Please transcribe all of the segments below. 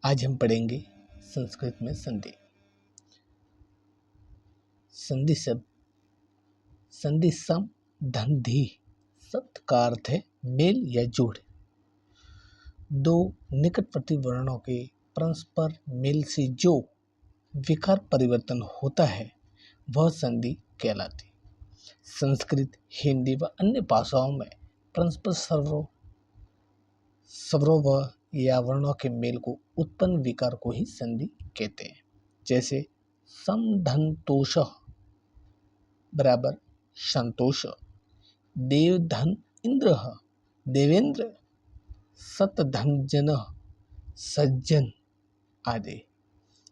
आज हम पढ़ेंगे संस्कृत में संधि। संधि शब्द संधि सम धन धी शब्द का अर्थ है मेल या जोड़। दो निकटवर्ती वर्णों के परस्पर मेल से जो विकार परिवर्तन होता है वह संधि कहलाती। संस्कृत, हिंदी व अन्य भाषाओं में परस्पर स्वरों व या वर्णों के मेल को उत्पन्न विकार को ही संधि कहते हैं। जैसे समधनतोष बराबर संतोष, देवधन इंद्र देवेंद्र, सतधनजन सज्जन आदि।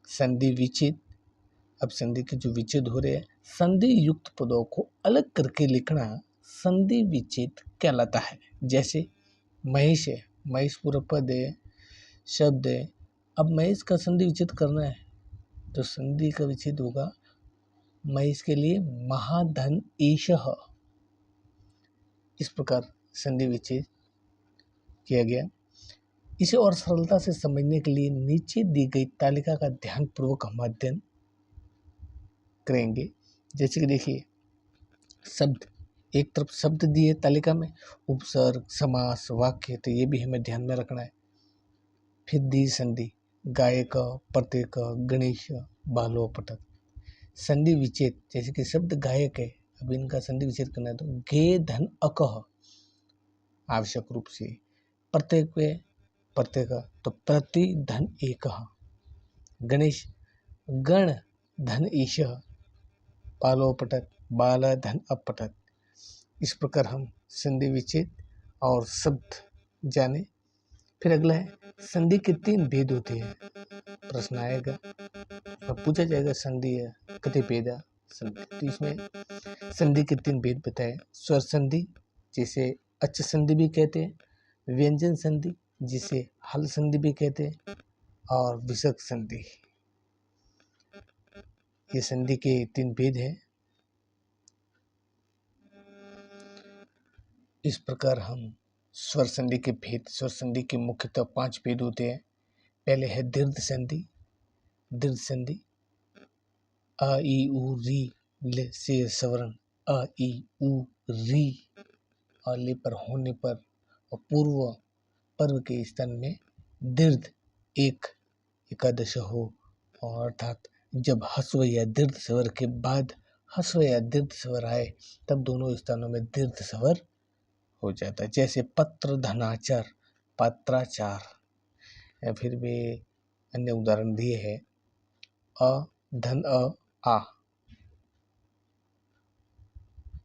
संधि विच्छेद। अब संधि के जो विच्छेद हो रहे हैं, संधि युक्त पदों को अलग करके लिखना संधि विच्छेद कहलाता है। जैसे महेश है, महेश पूरा पद है, शब्द है। अब महेश का संधि विच्छेद करना है तो संधि का विच्छेद होगा महेश के लिए महाधन ईशः। इस प्रकार संधि विच्छेद किया गया। इसे और सरलता से समझने के लिए नीचे दी गई तालिका का ध्यानपूर्वक हम अध्ययन करेंगे। जैसे कि देखिए, शब्द, एक तरफ शब्द दिए तालिका में, उपसर्ग, समास, वाक्य, तो ये भी हमें ध्यान में रखना है। फिर दी संधि, गायक, प्रत्येक, गणेश, बालो, पटक। संधि विच्छेद, जैसे कि शब्द गायक है, अब इनका संधि विच्छेद करना है तो गे धन अकह आवश्यक रूप से। प्रत्येक वे प्रत्येक तो प्रति धन एक। गणेश गण धन ईश, बालो पटक बाल धन अपटक। इस प्रकार हम संधि विच्छेद और शब्द जाने। फिर अगला है संधि के 3 भेद होते हैं। प्रश्न आएगा और पूछा जाएगा संधि कति भेदा संधि। तो इसमें संधि के 3 भेद बताए। स्वर संधि जिसे अच् संधि भी कहते हैं, व्यंजन संधि जिसे हल संधि भी कहते हैं, और विसर्ग संधि। ये संधि के 3 भेद हैं। इस प्रकार हम स्वर संधि के भेद। स्वर संधि के मुख्यतः 5 भेद होते हैं। पहले है दीर्घ संधि। दीर्घ संधि अ ई उ री ले से स्वर्ण अ ई उ री और ले पर होने पर और पूर्व पर्व के स्थान में दीर्घ एक एकादश हो, और अर्थात जब हस्व या दीर्घ स्वर के बाद हस्व या दीर्घ स्वर आए तब दोनों स्थानों में दीर्घ स्वर हो जाता है। जैसे पत्र धनाचार, पत्राचार। या फिर भी अन्य उदाहरण दिए है अ धन आ,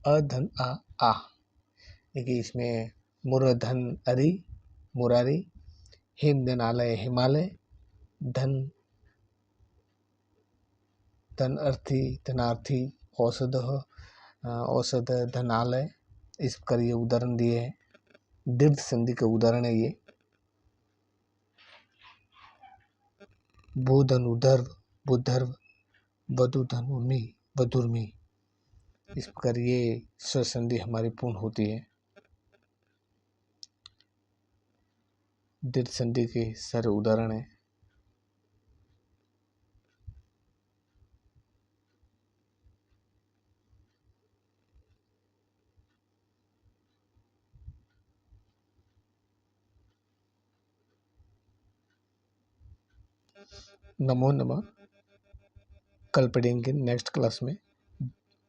अधन आ। देखिए इसमें मुरधन अरि मुरारी, हेम धनालय हिमालय, धन धन अर्थी धनार्थी, औषध औषध धनालय। इस प्रकार ये उदाहरण दिए हैं। दीर्घ संधि का उदाहरण है ये भूधन उधर्व बुधर्व, वधुधन उर्मी वधुर्मी। इस प्रकार ये स्वर संधि हमारी पूर्ण होती है। दीर्घ संधि के सारे उदाहरण हैं। नमो नमः। कल पढ़ेंगे नेक्स्ट क्लास में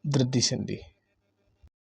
वृद्धि संधि।